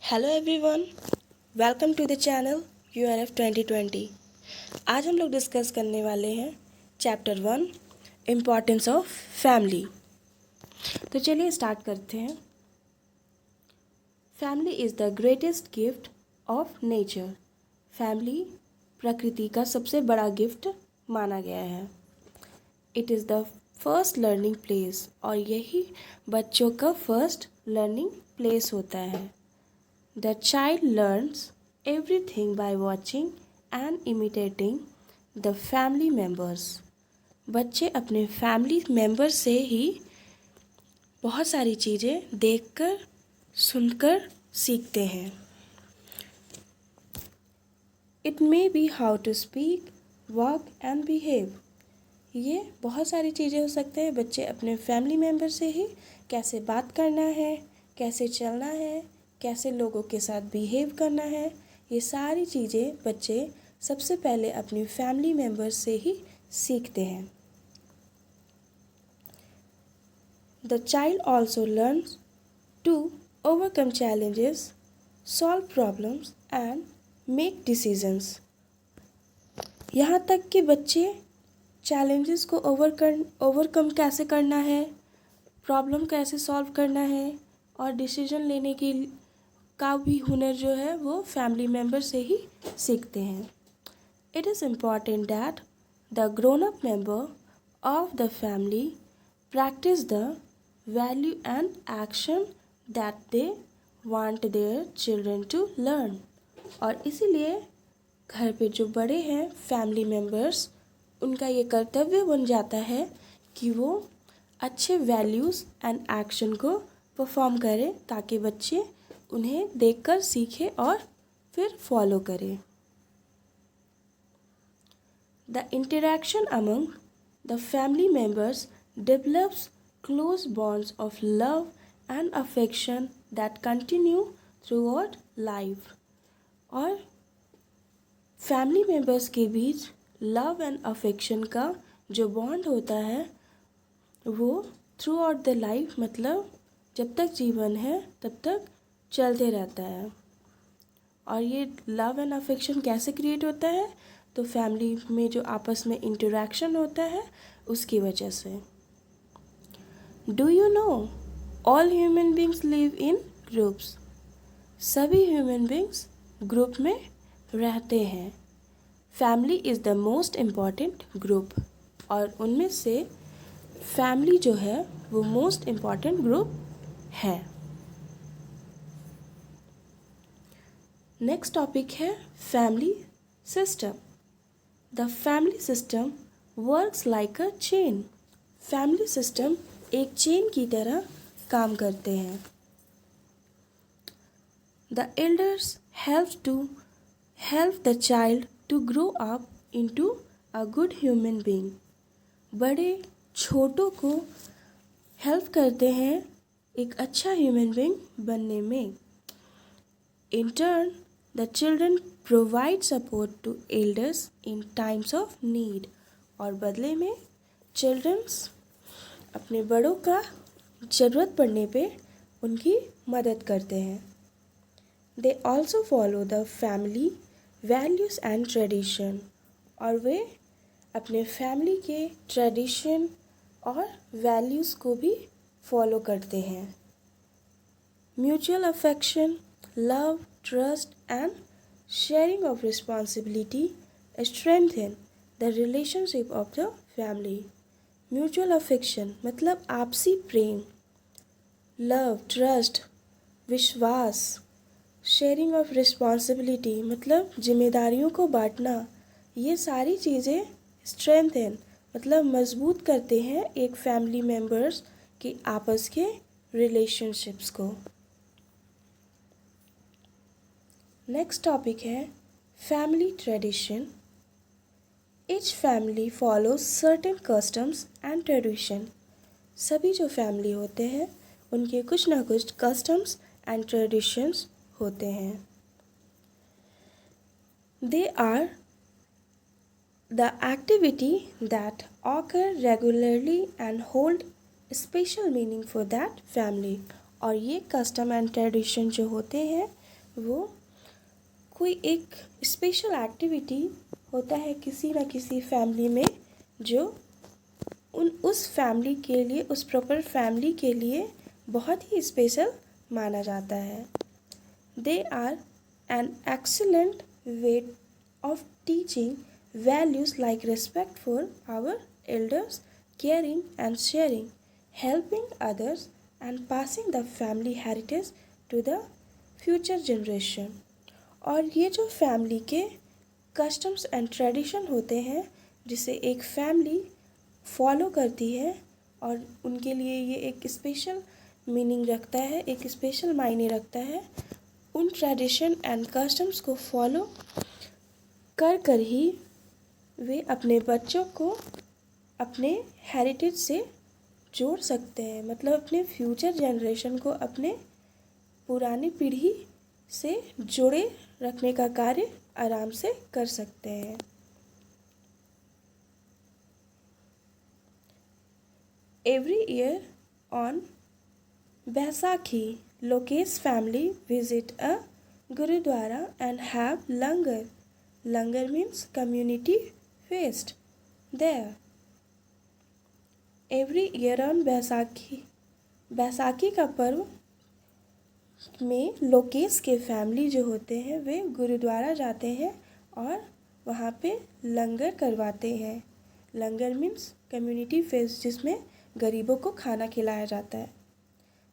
Hello everyone, welcome to the channel URF 2020। आज हम लोग डिस्कस करने वाले हैं चैप्टर 1 इम्पॉर्टेंस ऑफ फैमिली। तो चलिए स्टार्ट करते हैं। Family is the greatest gift of nature. Family प्रकृति का सबसे बड़ा गिफ्ट माना गया है। It is the first learning place, और यही बच्चों का फर्स्ट लर्निंग प्लेस होता है। The child learns everything by watching and imitating the family members. बच्चे अपने फैमिली मेम्बर से ही बहुत सारी चीज़ें देखकर सुनकर सीखते हैं। It may be how to speak, walk and behave. ये बहुत सारी चीज़ें हो सकते हैं। बच्चे अपने फैमिली मेम्बर से ही कैसे बात करना है, कैसे चलना है, कैसे लोगों के साथ बिहेव करना है, ये सारी चीज़ें बच्चे सबसे पहले अपनी फैमिली मेम्बर्स से ही सीखते हैं। The child also learns to overcome challenges, solve problems and make decisions. यहाँ तक कि बच्चे चैलेंजेस को ओवरकम कैसे करना है, प्रॉब्लम कैसे सॉल्व करना है और डिसीजन लेने का भी हुनर जो है वो फैमिली मेम्बर से ही सीखते हैं। It is important that the grown up member of the family practise the value and action that they want their children to learn. और इसीलिए घर पे जो बड़े हैं फैमिली मेम्बर्स, उनका ये कर्तव्य बन जाता है कि वो अच्छे वैल्यूज़ एंड एक्शन को परफॉर्म करें ताकि बच्चे उन्हें देखकर सीखें और फिर फॉलो करें। The interaction among the family members develops close bonds of love and affection that continue through out life. और फैमिली मेम्बर्स के बीच लव एंड अफेक्शन का जो बॉन्ड होता है वो थ्रू आउट द लाइफ, मतलब जब तक जीवन है तब तक चलते रहता है। और ये लव एंड अफेक्शन कैसे क्रिएट होता है, तो फैमिली में जो आपस में इंटरेक्शन होता है उसकी वजह से। Do you know all human beings live in groups. सभी ह्यूमन बींग्स ग्रुप में रहते हैं। Family is the most important group, और उनमें से फैमिली जो है वो मोस्ट इम्पॉर्टेंट ग्रुप है। नेक्स्ट टॉपिक है family system. The family system works like a chain. Family system एक चेन की तरह काम करते हैं। The elders help the child to grow up into a good human being. बड़े छोटों को हेल्प करते हैं एक अच्छा ह्यूमन बीइंग बनने में। In turn, the children provide support to elders in times of need. और बदले में चिल्ड्रंस अपने बड़ों का ज़रूरत पड़ने पे उनकी मदद करते हैं। They also follow the family values and tradition. और वे अपने फैमिली के ट्रेडिशन और वैल्यूज़ को भी फॉलो करते हैं। Mutual affection, love, trust and sharing of responsibility strengthen the relationship of the family. Mutual affection मतलब आपसी प्रेम, love, trust, विश्वास, sharing of responsibility मतलब जिम्मेदारियों को बांटना, ये सारी चीज़ें strengthen मतलब मजबूत करते हैं एक फैमिली मेम्बर्स की आपस के रिलेशनशिप्स को। नेक्स्ट टॉपिक है family tradition. Each family follows certain customs and tradition. सभी जो फैमिली होते हैं उनके कुछ ना कुछ कस्टम्स एंड ट्रेडिशंस होते हैं। They are the activity that occur regularly and hold special meaning for that family. और ये कस्टम एंड ट्रेडिशन जो होते हैं वो कोई एक स्पेशल एक्टिविटी होता है किसी ना किसी फैमिली में जो उस फैमिली के लिए, उस प्रॉपर फैमिली के लिए बहुत ही स्पेशल माना जाता है। They are an excellent way of teaching values like respect for our elders, caring and sharing, helping others, and passing the family heritage to the future generation। और ये जो फैमिली के कस्टम्स एंड ट्रेडिशन होते हैं जिसे एक family follow करती है और उनके लिए ये एक स्पेशल मीनिंग रखता है, एक स्पेशल मायने रखता है, उन ट्रेडिशन एंड कस्टम्स को फॉलो कर ही वे अपने बच्चों को अपने हेरिटेज से जोड़ सकते हैं, मतलब अपने फ्यूचर जनरेशन को अपने पुरानी पीढ़ी से जोड़े रखने का कार्य आराम से कर सकते हैं। Every year on Baisakhi, Lokesh family visit a gurdwara and have langar. Langar means community feast there every year on Baisakhi. Baisakhi का पर्व में लोकेश के फैमिली जो होते हैं वे गुरुद्वारा जाते हैं और वहाँ पे लंगर करवाते हैं। लंगर मीन्स कम्युनिटी फेस्ट जिसमें गरीबों को खाना खिलाया जाता है।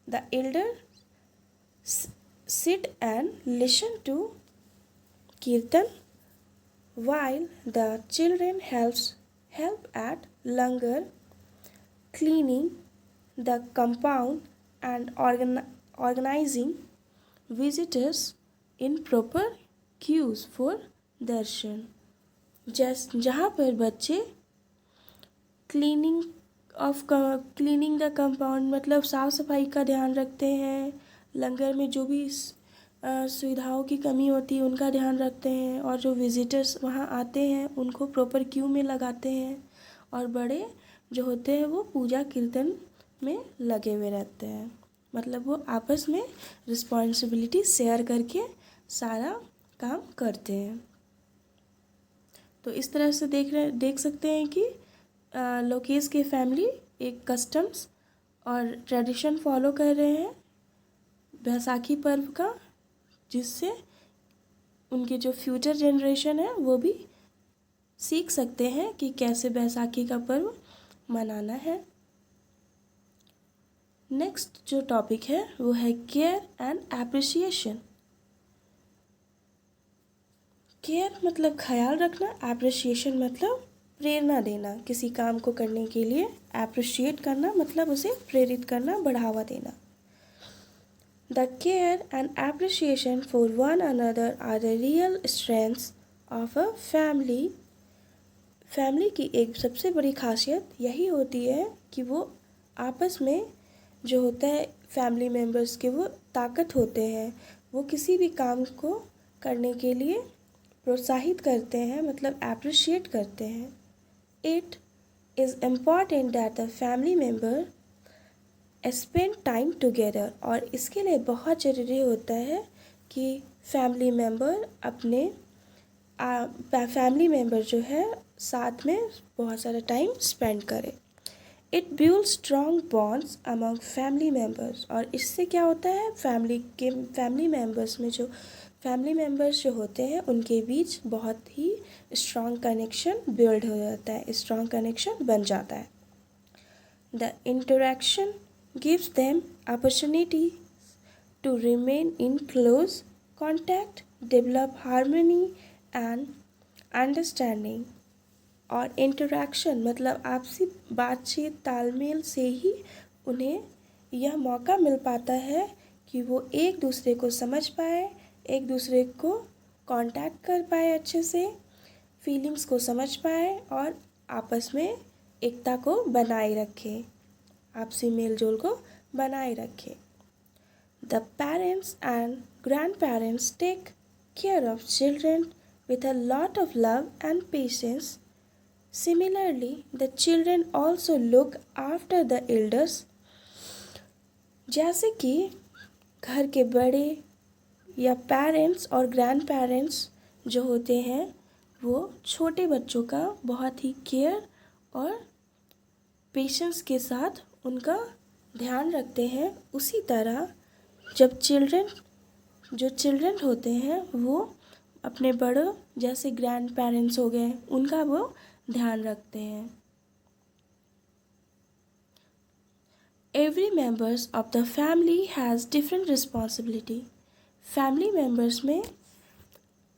The elder sit and listen to kirtan while the children help at langar, cleaning the compound and organizing visitors in proper queues for darshan। जहाँ पर बच्चे क्लीनिंग द कंपाउंड मतलब साफ़ सफाई का ध्यान रखते हैं, लंगर में जो भी सुविधाओं की कमी होती है उनका ध्यान रखते हैं, और जो विजिटर्स वहाँ आते हैं उनको प्रॉपर क्यू में लगाते हैं, और बड़े जो होते हैं वो पूजा कीर्तन में लगे हुए रहते हैं। मतलब वो आपस में रिस्पॉन्सिबिलिटी शेयर करके सारा काम करते हैं। तो इस तरह से देख सकते हैं कि लोकेश के फैमिली एक कस्टम्स और ट्रेडिशन फॉलो कर रहे हैं बैसाखी पर्व का, जिससे उनके जो फ्यूचर जनरेशन है वो भी सीख सकते हैं कि कैसे बैसाखी का पर्व मनाना है। नेक्स्ट जो टॉपिक है वो है केयर एंड एप्रिसिएशन। केयर मतलब ख्याल रखना, एप्रिसिएशन मतलब प्रेरणा देना किसी काम को करने के लिए, एप्रिशिएट करना मतलब उसे प्रेरित करना, बढ़ावा देना। The care and appreciation for one another are the real strengths of a family। Family की एक सबसे बड़ी खासियत यही होती है कि वो आपस में जो होता है फैमिली मेम्बर्स के वो ताकत होते हैं, वो किसी भी काम को करने के लिए प्रोत्साहित करते हैं, मतलब एप्रिशिएट करते हैं। It is important that the family member spend time together. और इसके लिए बहुत ज़रूरी होता है कि फैमिली मेम्बर अपने फैमिली मेम्बर जो है साथ में बहुत सारा टाइम स्पेंड करे। It build strong bonds among family members. और इससे क्या होता है फैमिली मेम्बर्स जो होते हैं उनके बीच बहुत ही स्ट्रॉन्ग कनेक्शन बिल्ड हो जाता है, स्ट्रॉन्ग कनेक्शन बन जाता है। The interaction gives them opportunity to remain in close contact, develop harmony and understanding। और इंटरेक्शन मतलब आपसी बातचीत तालमेल से ही उन्हें यह मौका मिल पाता है कि वो एक दूसरे को समझ पाए, एक दूसरे को कांटेक्ट कर पाए, अच्छे से फीलिंग्स को समझ पाए और आपस में एकता को बनाए रखें, आपसी मेल जोल को बनाए रखें। The parents and grandparents take care of children with a lot of love and patience। Similarly, the children also look after the elders। जैसे कि घर के बड़े या पेरेंट्स और ग्रैंड पेरेंट्स जो होते हैं वो छोटे बच्चों का बहुत ही केयर और पेशेंस के साथ उनका ध्यान रखते हैं। उसी तरह जब चिल्ड्रन होते हैं वो अपने बड़ों जैसे ग्रैंड पेरेंट्स हो गए उनका वो ध्यान रखते हैं। Every members of the family has different responsibility. Family members में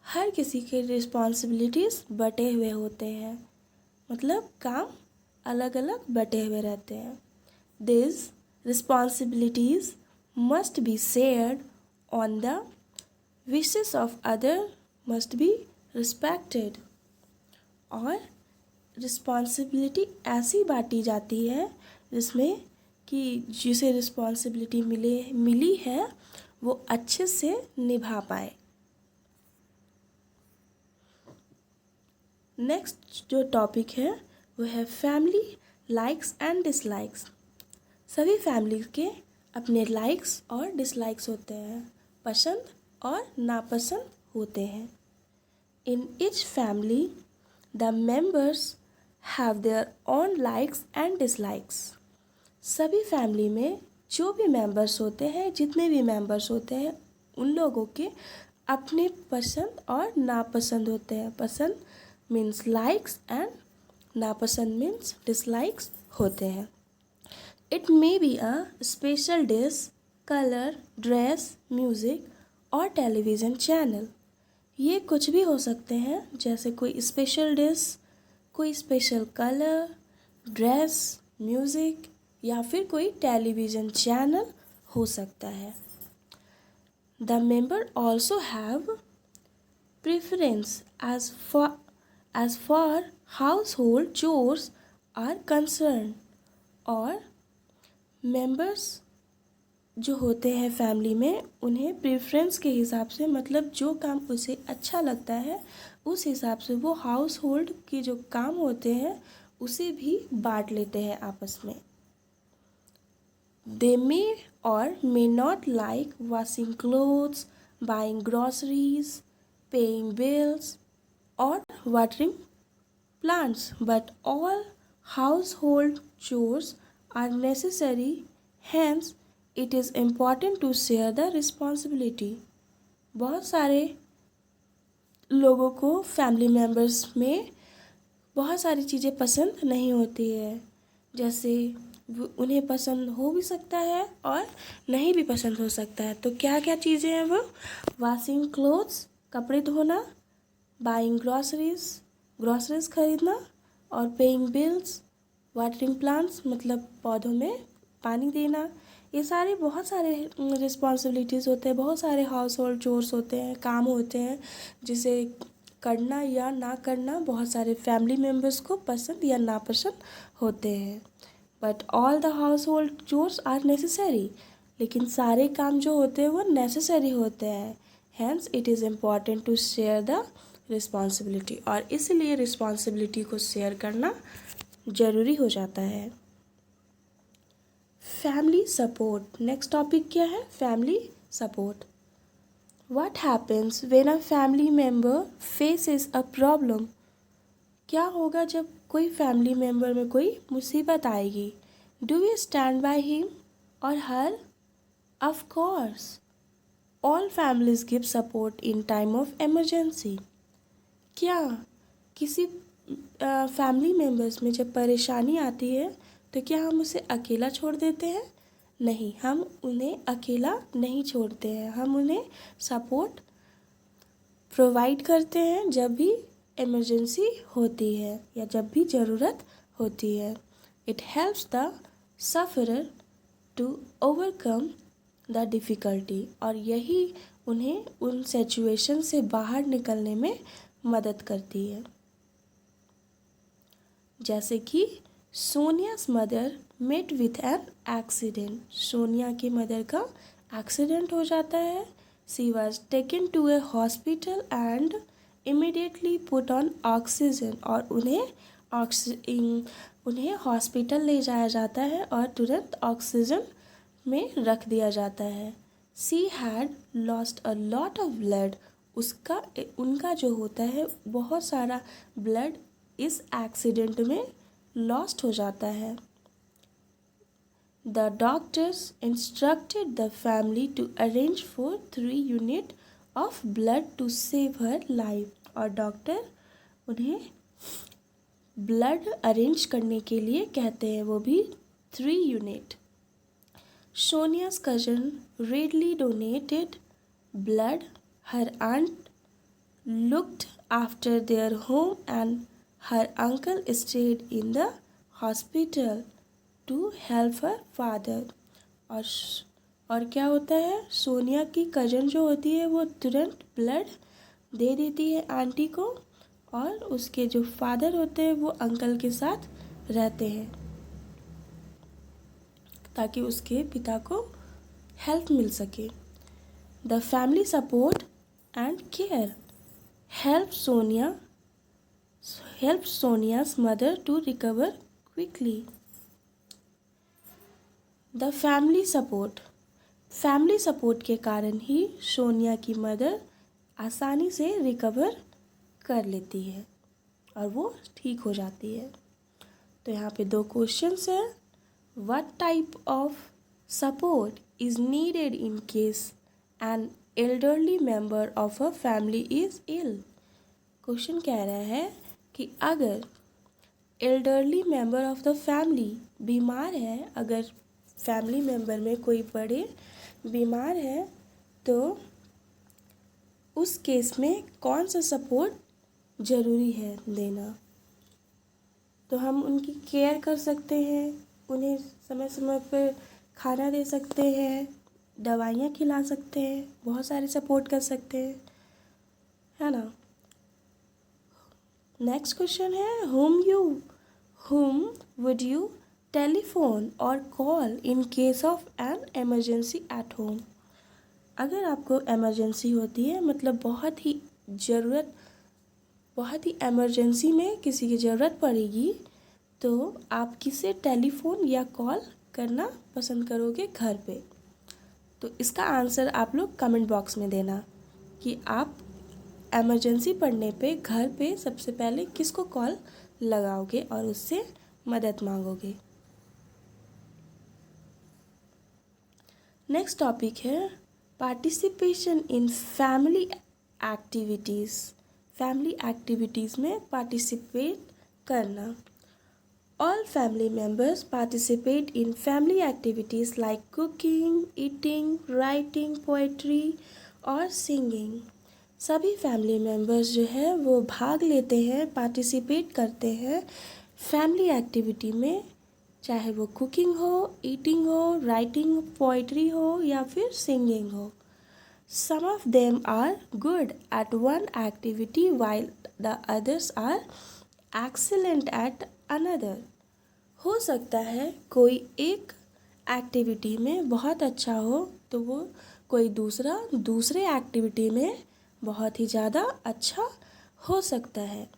हर किसी के रिस्पॉन्सिबिलिटीज़ बटे हुए होते हैं, मतलब काम अलग अलग बटे हुए रहते हैं। This responsibilities must be shared on the wishes of other must be respected. और रिस्पॉन्सिबिलिटी ऐसी बांटी जाती है जिसमें कि जिसे रिस्पॉन्सिबिलिटी मिली है वो अच्छे से निभा पाए। नेक्स्ट जो टॉपिक है वो है फैमिली लाइक्स एंड डिसलाइक्स। सभी फैमिली के अपने लाइक्स और डिसलाइक्स होते हैं, पसंद और नापसंद होते हैं। In each family the members have their own likes and dislikes. सभी फैमिली में जो भी मेंबर्स होते हैं, जितने भी मेंबर्स होते हैं, उन लोगों के अपने पसंद और नापसंद होते हैं। पसंद मीन्स लाइक्स एंड नापसंद मीन्स डिसलाइक्स होते हैं। It may be a special dish, colour, dress, music और टेलीविज़न चैनल। ये कुछ भी हो सकते हैं, जैसे कोई स्पेशल डिश, कोई स्पेशल कलर, ड्रेस, म्यूज़िक या फिर कोई टेलीविज़न चैनल हो सकता है। The member also have preference as far household chores are concerned। और मेंबर्स जो होते हैं फैमिली में उन्हें प्रेफरेंस के हिसाब से, मतलब जो काम उसे अच्छा लगता है उस हिसाब से वो हाउस होल्ड के जो काम होते हैं उसे भी बांट लेते हैं आपस में। They may or may not like washing clothes, buying groceries, paying bills, or watering plants, but all household chores are necessary. Hence, it is important to share the responsibility. बहुत सारे लोगों को फैमिली मेम्बर्स में बहुत सारी चीज़ें पसंद नहीं होती है, जैसे उन्हें पसंद हो भी सकता है और नहीं भी पसंद हो सकता है। तो क्या क्या चीज़ें हैं वो? वॉशिंग क्लोथ्स, कपड़े धोना, बाइंग ग्रॉसरीज खरीदना, और पेइंग बिल्स, वाटरिंग प्लांट्स मतलब पौधों में पानी देना। ये सारे बहुत सारे रिस्पॉन्सिबिलिटीज़ होते हैं, बहुत सारे हाउस होल्ड चोर्स होते हैं, काम होते हैं जिसे करना या ना करना बहुत सारे फैमिली मेम्बर्स को पसंद या नापसंद होते हैं। But all the household chores are necessary. लेकिन सारे काम जो होते हैं वो नेसेसरी होते हैं। Hence it is important to share the responsibility. और इसलिए रिस्पॉन्सिबिलिटी को शेयर करना ज़रूरी हो जाता है। Family support. नेक्स्ट टॉपिक क्या है? Family support. What happens when a family member faces a problem? क्या होगा जब कोई फैमिली मेम्बर में कोई मुसीबत आएगी? Do we stand by him or her? Of course. All families give support in time of emergency. क्या किसी फैमिली मेम्बर्स में जब परेशानी आती है तो क्या हम उसे अकेला छोड़ देते हैं? नहीं, हम उन्हें अकेला नहीं छोड़ते हैं। हम उन्हें सपोर्ट प्रोवाइड करते हैं जब भी इमरजेंसी होती है या जब भी ज़रूरत होती है। It helps the sufferer to overcome the difficulty. और यही उन्हें उन सिचुएशन से बाहर निकलने में मदद करती है। जैसे कि Sonia's mother met with an accident. Sonia की मदर का एक्सीडेंट हो जाता है। She was taken to a hospital and immediately put on oxygen. और उन्हें हॉस्पिटल ले जाया जाता है और तुरंत ऑक्सीजन में रख दिया जाता है। She had lost a lot of blood, उनका जो होता है बहुत सारा ब्लड इस एक्सीडेंट में लॉस्ट हो जाता है। The doctors instructed the family to arrange for 3 unit of blood to save her life, और डॉक्टर उन्हें ब्लड अरेंज करने के लिए कहते हैं, वो भी 3 unit. Sonia's cousin readily donated blood. Her aunt looked after their home and her uncle stayed in the hospital to help her father. और क्या होता है, सोनिया की कज़न जो होती है वो तुरंत ब्लड दे देती है आंटी को, और उसके जो फादर होते हैं वो अंकल के साथ रहते हैं ताकि उसके पिता को हेल्प मिल सके। The family support and care help Sonia's mother to recover quickly. The family support के कारण ही सोनिया की मदर आसानी से रिकवर कर लेती है और वो ठीक हो जाती है। तो यहाँ पे 2 क्वेश्चंस हैं। What type of support is needed in case an elderly member of a family is ill? Question कह रहा है कि अगर elderly member of the family बीमार है, अगर फैमिली मेंबर में कोई बड़े बीमार है, तो उस केस में कौन सा सपोर्ट ज़रूरी है देना। तो हम उनकी केयर कर सकते हैं, उन्हें समय समय पर खाना दे सकते हैं, दवाइयाँ खिला सकते हैं, बहुत सारे सपोर्ट कर सकते हैं, है ना। नेक्स्ट क्वेश्चन है, whom would you टेलीफोन और call in case of N emergency at home. अगर आपको एमरजेंसी होती है, मतलब बहुत ही एमरजेंसी में किसी की ज़रूरत पड़ेगी, तो आप किसे टेलीफोन या कॉल करना पसंद करोगे घर पे। तो इसका आंसर आप लोग कमेंट बॉक्स में देना कि आप एमरजेंसी पड़ने पे घर पे सबसे पहले किसको कॉल लगाओगे और उससे मदद मांगोगे। नेक्स्ट टॉपिक है participation in family activities. Family activities में पार्टिसिपेट करना। All family members participate in family activities like cooking, eating, writing, poetry और singing। सभी फैमिली मेम्बर्स जो है वो भाग लेते हैं, पार्टिसिपेट करते हैं फैमिली एक्टिविटी में, चाहे वो कुकिंग हो, ईटिंग हो, राइटिंग, पोइट्री हो या फिर सिंगिंग हो। Some of them are good at one activity while the others are excellent at another। हो सकता है कोई एक एक्टिविटी में बहुत अच्छा हो तो वो कोई दूसरे एक्टिविटी में बहुत ही ज़्यादा अच्छा हो सकता है।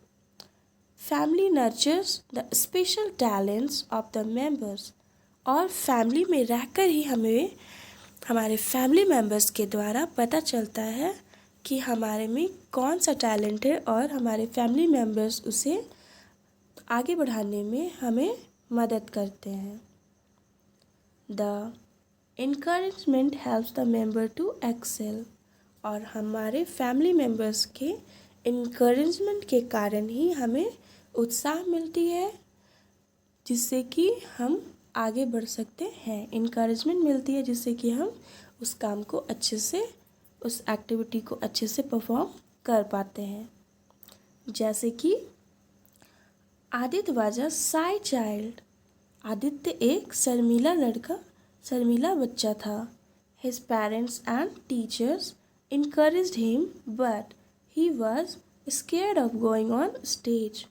Family nurtures the special talents of the members. और फैमिली में रहकर ही हमें हमारे फैमिली मेंबर्स के द्वारा पता चलता है कि हमारे में कौन सा टैलेंट है और हमारे फैमिली मेंबर्स उसे आगे बढ़ाने में हमें मदद करते हैं। The encouragement helps the member to excel। और हमारे फैमिली मेंबर्स के encouragement के कारण ही हमें उत्साह मिलती है जिससे कि हम आगे बढ़ सकते हैं। encouragement मिलती है जिससे कि हम उस काम को अच्छे से, उस एक्टिविटी को अच्छे से परफॉर्म कर पाते हैं। जैसे कि Aditya was a shy child. Aditya एक शर्मीला बच्चा था। His parents and teachers encouraged him but he was scared of going on stage।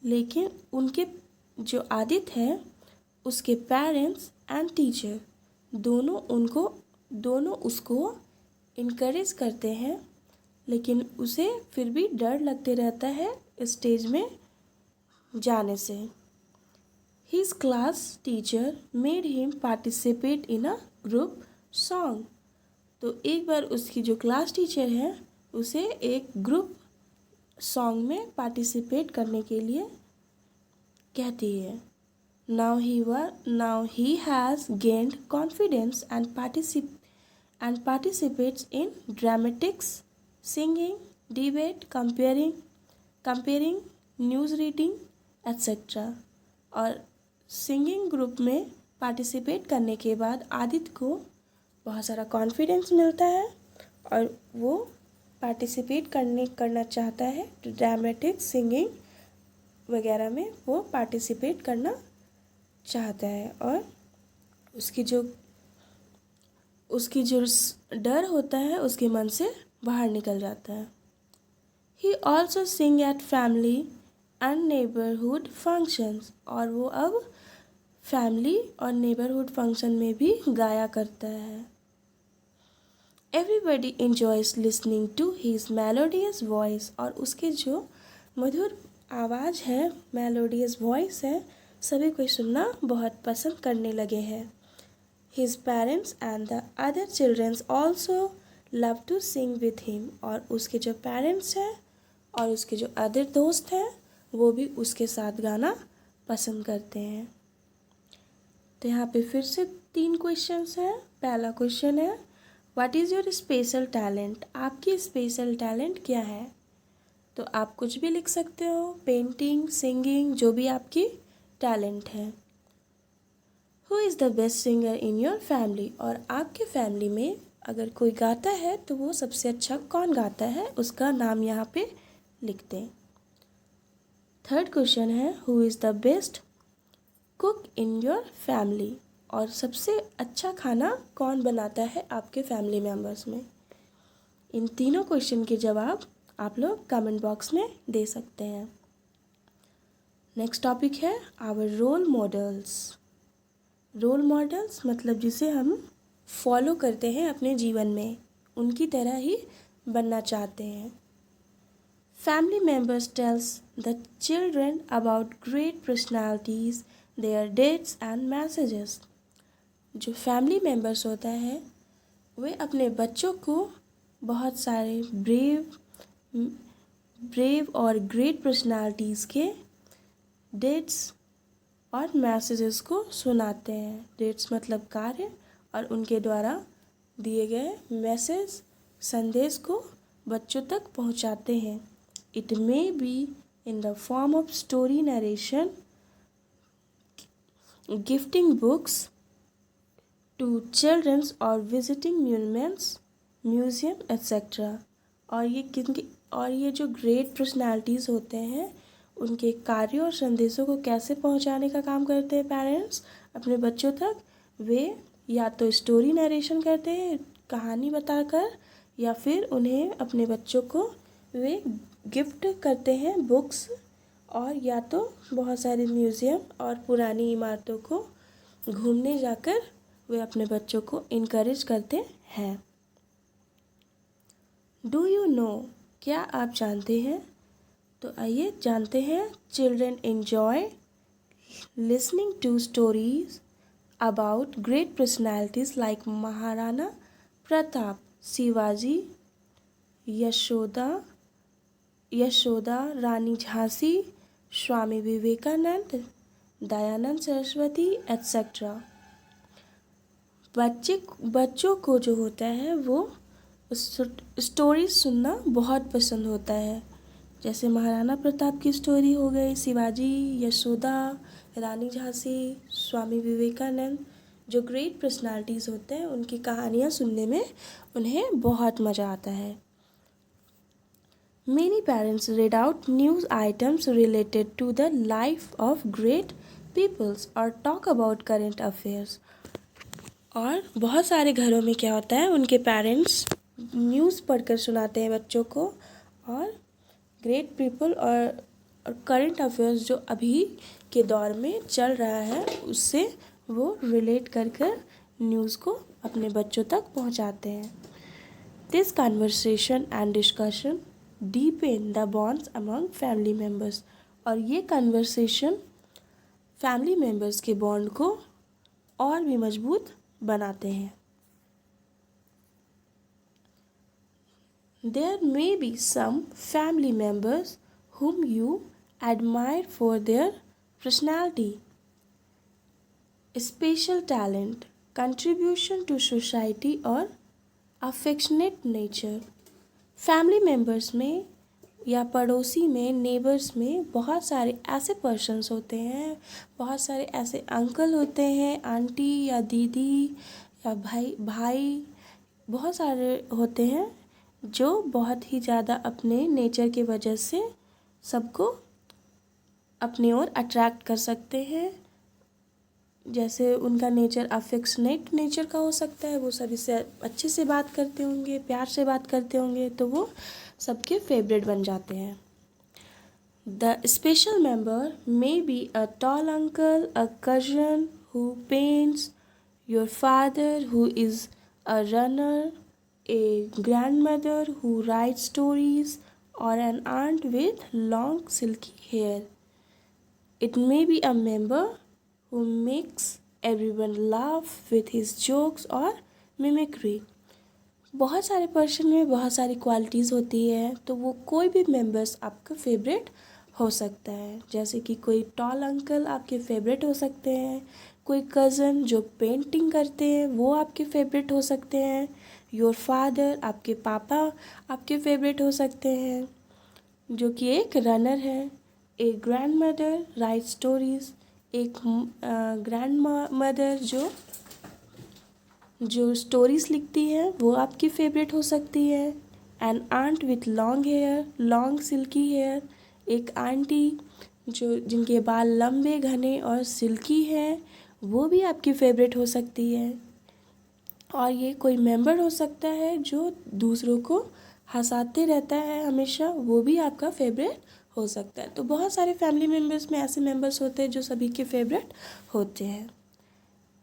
लेकिन उनके जो आदित्य है उसके पेरेंट्स एंड टीचर दोनों उसको इनकरेज करते हैं, लेकिन उसे फिर भी डर लगते रहता है स्टेज में जाने से। His class teacher made him participate in a group song। तो एक बार उसकी जो क्लास टीचर है उसे एक ग्रुप सॉन्ग में पार्टिसिपेट करने के लिए कहती है। Now he has gained confidence and participates in dramatics, singing, debate, comparing, news reading, etc. और सिंगिंग ग्रुप में पार्टिसिपेट करने के बाद आदित्य को बहुत सारा कॉन्फिडेंस मिलता है और वो पार्टिसिपेट करना चाहता है ड्रामेटिक सिंगिंग वगैरह में, वो पार्टिसिपेट करना चाहता है और उसकी जो डर होता है उसके मन से बाहर निकल जाता है। He also Singh eight family and neighbourhood functions, और वो अब फैमिली और नेबरहुड फंक्शन में भी गाया करता है। Everybody enjoys listening to his melodious voice, और उसके जो मधुर आवाज़ है, मेलोडियस वॉइस है, सभी को सुनना बहुत पसंद करने लगे हैं। His parents and the other childrens also love to sing with him, और उसके जो पेरेंट्स हैं और उसके जो अदर दोस्त हैं वो भी उसके साथ गाना पसंद करते हैं। तो यहाँ पे फिर से 3 क्वेश्चंस हैं। पहला क्वेश्चन है what is your special talent, आपकी स्पेशल टैलेंट क्या है? तो आप कुछ भी लिख सकते हो, पेंटिंग, सिंगिंग, जो भी आपकी टैलेंट है। Who is the best singer in your family, और आपके फैमिली में अगर कोई गाता है तो वो सबसे अच्छा कौन गाता है, उसका नाम यहाँ पे लिख दें। थर्ड क्वेश्चन है who is the best cook in your family, और सबसे अच्छा खाना कौन बनाता है आपके फैमिली मेम्बर्स में। इन तीनों क्वेश्चन के जवाब आप लोग कमेंट बॉक्स में दे सकते हैं। नेक्स्ट टॉपिक है our role models. Role models मतलब जिसे हम फॉलो करते हैं अपने जीवन में, उनकी तरह ही बनना चाहते हैं। Family members tells the children about great personalities, their deeds and messages. जो फैमिली मेम्बर्स होता है वे अपने बच्चों को बहुत सारे ब्रेव और ग्रेट पर्सनालिटीज़ के डेट्स और मैसेजेस को सुनाते हैं। डेट्स मतलब कार्य और उनके द्वारा दिए गए मैसेज, संदेश को बच्चों तक पहुंचाते हैं। It may be in the form of story narration, gifting books to childrens और विजिटिंग म्यूजियम्स, एक्सेट्रा। और ये जो ग्रेट पर्सनालिटीज़ होते हैं उनके कार्यों और संदेशों को कैसे पहुंचाने का काम करते हैं पेरेंट्स अपने बच्चों तक। वे या तो स्टोरी नरेशन करते हैं, कहानी बताकर, या फिर उन्हें अपने बच्चों को वे गिफ्ट करते हैं बुक्स, और या तो बहुत सारे म्यूज़ियम और पुरानी इमारतों को घूमने जाकर वे अपने बच्चों को इनकरेज करते हैं। डू यू नो, क्या आप जानते हैं? तो आइए जानते हैं। Children enjoy listening to stories about great personalities like Maharana Pratap, Shivaji, Yashoda, Rani Jhansi, Swami Vivekananda, Dayanand Saraswati, etcetera. बच्चों को जो होता है वो स्टोरी सुनना बहुत पसंद होता है। जैसे महाराणा प्रताप की स्टोरी हो गई, शिवाजी, यशोदा, रानी झांसी, स्वामी विवेकानंद, जो ग्रेट पर्सनालिटीज़ होते हैं उनकी कहानियाँ सुनने में उन्हें बहुत मज़ा आता है। Many parents read out news items related to the life of great peoples or talk about current affairs। और बहुत सारे घरों में क्या होता है, उनके पेरेंट्स न्यूज़ पढ़कर सुनाते हैं बच्चों को, और ग्रेट पीपल और करंट अफेयर्स जो अभी के दौर में चल रहा है उससे वो रिलेट कर न्यूज़ को अपने बच्चों तक पहुंचाते हैं। This conversation and discussion deepen the bonds among family members, और ये कन्वर्सेशन फैमिली मेम्बर्स के बॉन्ड को और भी मजबूत बनाते हैं। There may be some family members whom you admire for their personality, special talent, contribution to society और affectionate nature. फैमिली मेम्बर्स में या पड़ोसी में, नेबर्स में बहुत सारे ऐसे पर्सन्स होते हैं, बहुत सारे ऐसे अंकल होते हैं, आंटी या दीदी या भाई बहुत सारे होते हैं जो बहुत ही ज़्यादा अपने नेचर की वजह से सबको अपनी ओर अट्रैक्ट कर सकते हैं। जैसे उनका नेचर अफेक्शनेट नेचर का हो सकता है, वो सभी से अच्छे से बात करते होंगे, प्यार से बात करते होंगे, तो वो सबके फेवरेट बन जाते हैं। The special member may be a tall uncle, a cousin who paints, your father who is a runner, a grandmother who write stories और an aunt with long silky hair. It may be a member who makes everyone laugh with his jokes or mimicry. बहुत सारे person में बहुत सारी qualities होती है, तो वो कोई भी मेंबर्स आपका फेवरेट हो सकता है। जैसे कि कोई टॉल अंकल आपके फेवरेट हो सकते हैं, कोई कज़न जो पेंटिंग करते हैं वो आपके फेवरेट हो सकते हैं, योर फादर आपके पापा आपके फेवरेट हो सकते हैं जो कि एक रनर है, एक ग्रैंड मदर राइट स्टोरीज़, एक ग्रैंड मदर जो स्टोरीज़ लिखती है वो आपकी फेवरेट हो सकती है, an aunt with long hair, long silky hair, एक आंटी जो जिनके बाल लंबे घने और सिल्की हैं वो भी आपकी फेवरेट हो सकती है। और ये कोई मेंबर हो सकता है जो दूसरों को हंसाते रहता है हमेशा, वो भी आपका फेवरेट हो सकता है। तो बहुत सारे फैमिली मेम्बर्स में ऐसे मेंबर्स होते हैं जो सभी के फेवरेट होते हैं।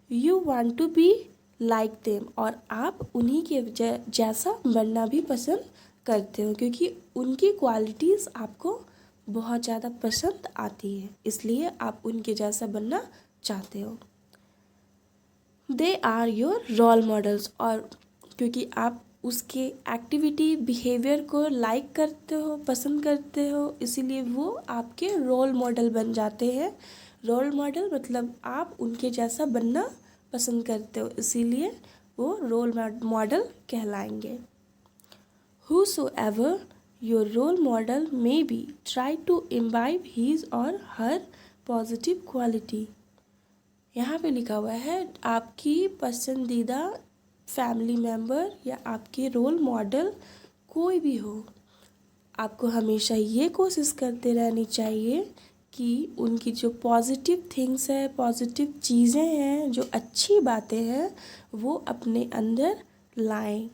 You want to be like them, और आप उन्हीं के जैसा बनना भी पसंद करते हो क्योंकि उनकी क्वालिटीज़ आपको बहुत ज़्यादा पसंद आती है, इसलिए आप उनके जैसा बनना चाहते हो। They are your role models, और क्योंकि आप उसके एक्टिविटी बिहेवियर को लाइक करते हो, पसंद करते हो, इसीलिए वो आपके रोल मॉडल बन जाते हैं। रोल मॉडल मतलब आप उनके जैसा बनना पसंद करते हो, इसीलिए वो रोल मॉडल कहलाएंगे। Whosoever your role model may be, try to imbibe his or her positive quality. यहाँ पे लिखा हुआ है आपकी पसंदीदा फैमिली मेम्बर या आपके रोल मॉडल कोई भी हो, आपको हमेशा ये कोशिश करते रहनी चाहिए कि उनकी जो पॉजिटिव थिंग्स है, पॉजिटिव चीज़ें हैं, जो अच्छी बातें हैं वो अपने अंदर लाएं,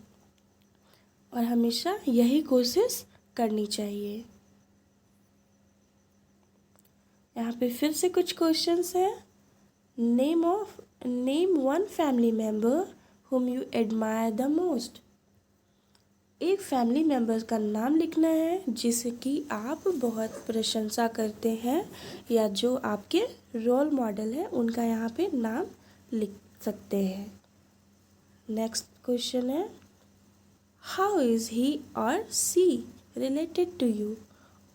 और हमेशा यही कोशिश करनी चाहिए। यहाँ पे फिर से कुछ क्वेश्चंस हैं। Name one family member whom you admire the most. एक फैमिली मेम्बर का नाम लिखना है जिसे कि आप बहुत प्रशंसा करते हैं या जो आपके रोल मॉडल है, उनका यहाँ पे नाम लिख सकते हैं। नेक्स्ट क्वेश्चन है, हाउ इज़ ही और सी रिलेटेड टू यू,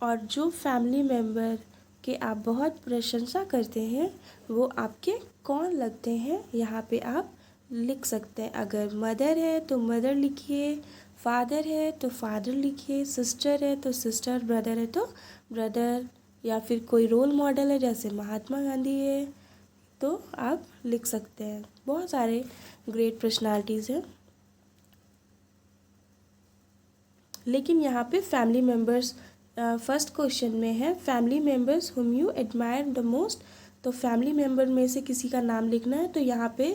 और जो फैमिली मेम्बर के आप बहुत प्रशंसा करते हैं वो आपके कौन लगते हैं, यहाँ पे आप लिख सकते हैं। अगर मदर है तो मदर लिखिए, फादर है तो फादर लिखिए, सिस्टर है तो सिस्टर, ब्रदर है तो ब्रदर, या फिर कोई रोल मॉडल है जैसे महात्मा गांधी है तो आप लिख सकते हैं। बहुत सारे ग्रेट पर्सनालिटीज़ हैं, लेकिन यहाँ पे फैमिली मेम्बर्स फर्स्ट क्वेश्चन में है family members whom you admire the most, तो फैमिली मेम्बर में से किसी का नाम लिखना है। तो यहाँ पे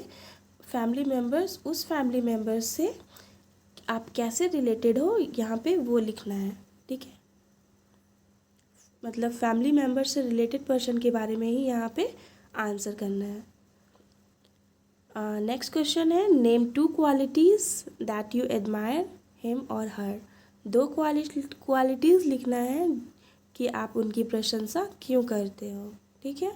फैमिली मेम्बर्स, उस फैमिली मेम्बर्स से आप कैसे रिलेटेड हो यहाँ पे वो लिखना है, ठीक है। मतलब फैमिली मेम्बर से रिलेटेड पर्सन के बारे में ही यहाँ पे आंसर करना है। नेक्स्ट क्वेश्चन है, name two qualities that you admire him और हर, दो क्वालिटीज़ लिखना है कि आप उनकी प्रशंसा क्यों करते हो, ठीक है।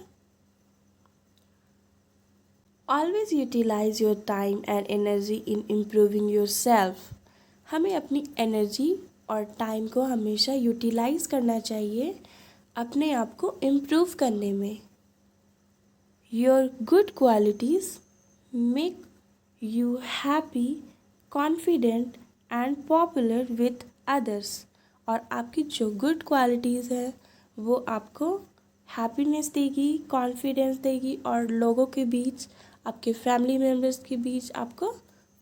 Always utilise your time and energy in improving yourself, हमें अपनी एनर्जी और टाइम को हमेशा यूटिलाइज करना चाहिए अपने आप को इम्प्रूव करने में। Your good qualities make you happy, confident and popular with others. और आपकी जो गुड क्वालिटीज़ है वो आपको हैप्पीनेस देगी, कॉन्फिडेंस देगी और लोगों के बीच, आपके फैमिली मेम्बर्स के बीच आपको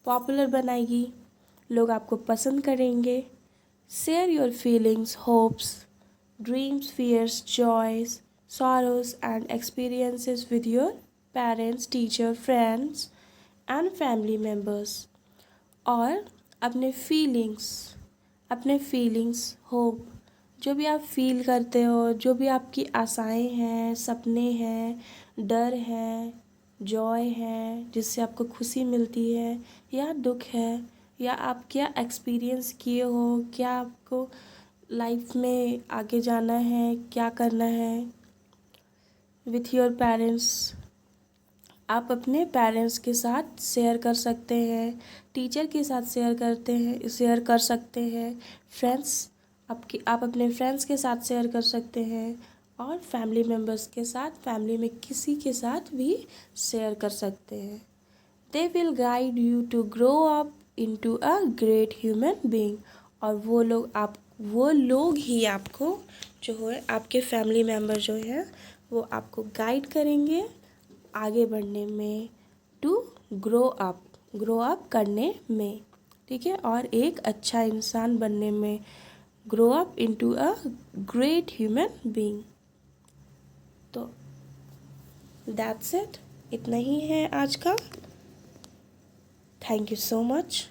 पॉपुलर बनाएगी। लोग आपको पसंद करेंगे। Share your feelings, hopes, dreams, fears, joys, sorrows and experiences with your parents, teacher, friends and family members। और अपने फीलिंग्स, होप, जो भी आप फील करते हो, जो भी आपकी आशाएं हैं, सपने हैं, डर है, जॉय है जिससे आपको खुशी मिलती है, या दुख है, या आप क्या एक्सपीरियंस किए हो, क्या आपको लाइफ में आगे जाना है, क्या करना है विथ योर पेरेंट्स। आप अपने पेरेंट्स के साथ शेयर कर सकते हैं, टीचर के साथ शेयर कर सकते हैं, आप अपने फ्रेंड्स के साथ शेयर कर सकते हैं और फैमिली मेम्बर्स के साथ, फैमिली में किसी के साथ भी शेयर कर सकते हैं। They will guide you to grow up into a great human being. और वो लोग ही आपको जो है, आपके फैमिली मेम्बर जो है वो आपको गाइड करेंगे आगे बढ़ने में, टू ग्रो अप करने में, ठीक है, और एक अच्छा इंसान बनने में, grow up into a great human being. तो दैट्स इट, इतना ही है आज का। Thank you so much.